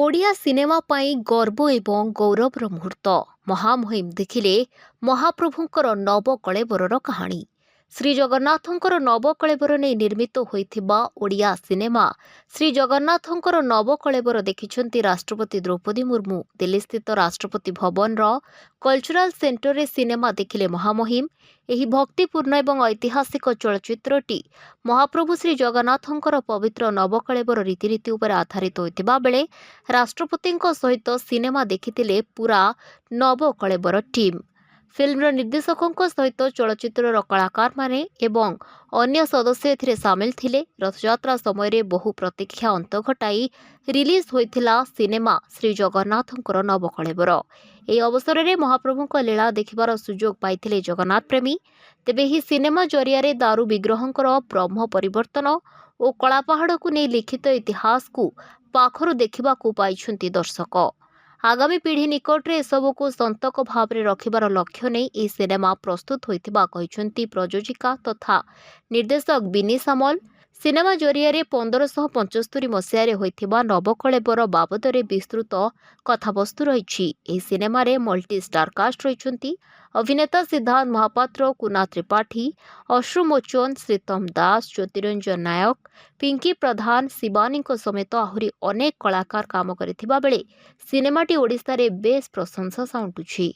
Odia cinema ପାଇଁ ଗର୍ବ ଏବଂ ଗୌରବର ମୁହୂର୍ତ୍ତ। ମହାମହିମ ଦେଖିଲେ ମହାପ୍ରଭୁଙ୍କର ନବକଳେବରର କାହାଣୀ। ଶ୍ରୀଜଗନ୍ନାଥଙ୍କର ନବକଳେବର ନେଇ ନିର୍ମିତ ହୋଇଥିବା ଓଡ଼ିଆ ସିନେମା ଶ୍ରୀଜଗନ୍ନାଥଙ୍କର ନବକଳେବର ଦେଖିଛନ୍ତି ରାଷ୍ଟ୍ରପତି ଦ୍ରୌପଦୀ ମୁର୍ମୁ। ଦିଲ୍ଲୀସ୍ଥିତ ରାଷ୍ଟ୍ରପତି ଭବନର କଲଚରାଲ ସେଣ୍ଟରରେ ସିନେମା ଦେଖିଲେ ମହାମହିମ। ଏହି ଭକ୍ତିପୂର୍ଣ୍ଣ ଏବଂ ଐତିହାସିକ ଚଳଚ୍ଚିତ୍ରଟି ମହାପ୍ରଭୁ ଶ୍ରୀଜଗନ୍ନାଥଙ୍କର ପବିତ୍ର ନବକଳେବର ରୀତିନୀତି ଉପରେ ଆଧାରିତ ହୋଇଥିବା ବେଳେ ରାଷ୍ଟ୍ରପତିଙ୍କ ସହିତ ସିନେମା ଦେଖିଥିଲେ ପୂରା ନବକଳେବର ଟିମ୍। ଫିଲ୍ମର ନିର୍ଦ୍ଦେଶକଙ୍କ ସହିତ ଚଳଚ୍ଚିତ୍ରର କଳାକାରମାନେ ଏବଂ ଅନ୍ୟ ସଦସ୍ୟ ଏଥିରେ ସାମିଲ ଥିଲେ। ରଥଯାତ୍ରା ସମୟରେ ବହୁ ପ୍ରତୀକ୍ଷା ଅନ୍ତ ଘଟାଇ ରିଲିଜ୍ ହୋଇଥିଲା ସିନେମା ଶ୍ରୀଜଗନ୍ନାଥଙ୍କର ନବକଳେବର। ଏହି ଅବସରରେ ମହାପ୍ରଭୁଙ୍କ ଲୀଳା ଦେଖିବାର ସୁଯୋଗ ପାଇଥିଲେ ଜଗନ୍ନାଥ ପ୍ରେମୀ। ତେବେ ଏହି ସିନେମା ଜରିଆରେ ଦାରୁ ବିଗ୍ରହଙ୍କର ବ୍ରହ୍ମ ପରିବର୍ତ୍ତନ ଓ କଳାପାହାଡ଼କୁ ନେଇ ଲିଖିତ ଇତିହାସକୁ ପାଖରୁ ଦେଖିବାକୁ ପାଇଛନ୍ତି ଦର୍ଶକ। ଆଗାମୀ ପିଢ଼ି ନିକଟରେ ଏସବୁକୁ ସନ୍ତକ ଭାବରେ ରଖିବାର ଲକ୍ଷ୍ୟ ନେଇ ଏହି ସିନେମା ପ୍ରସ୍ତୁତ ହୋଇଥିବା କହିଛନ୍ତି ପ୍ରଯୋଜିକା ତଥା ନିର୍ଦ୍ଦେଶକ ବିନି ସାମଲ। ସିନେମା ଜରିଆରେ 1575 ମସିହାରେ ହୋଇଥିବା ନବକଳେବର ବାବଦରେ ବିସ୍ତୃତ କଥାବସ୍ତୁ ରହିଛି। ଏହି ସିନେମାରେ ମଲ୍ଟି ଷ୍ଟାର କାଷ୍ଟ ରହିଛନ୍ତି। ଅଭିନେତା ସିଦ୍ଧାର୍ଥ ମହାପାତ୍ର, କୁନା ତ୍ରିପାଠୀ, ଅଶ୍ରୁମୋଚନ, ଶ୍ରୀତମ ଦାସ, ଜ୍ୟୋତିରଞ୍ଜନ ନାୟକ, ପିଙ୍କି ପ୍ରଧାନ, ଶିବାନୀଙ୍କ ସମେତ ଆହୁରି ଅନେକ କଳାକାର କାମ କରିଥିବା ବେଳେ ସିନେମାଟି ଓଡ଼ିଶାରେ ବେଶ୍ ପ୍ରଶଂସା ସାଉଣ୍ଟୁଛି।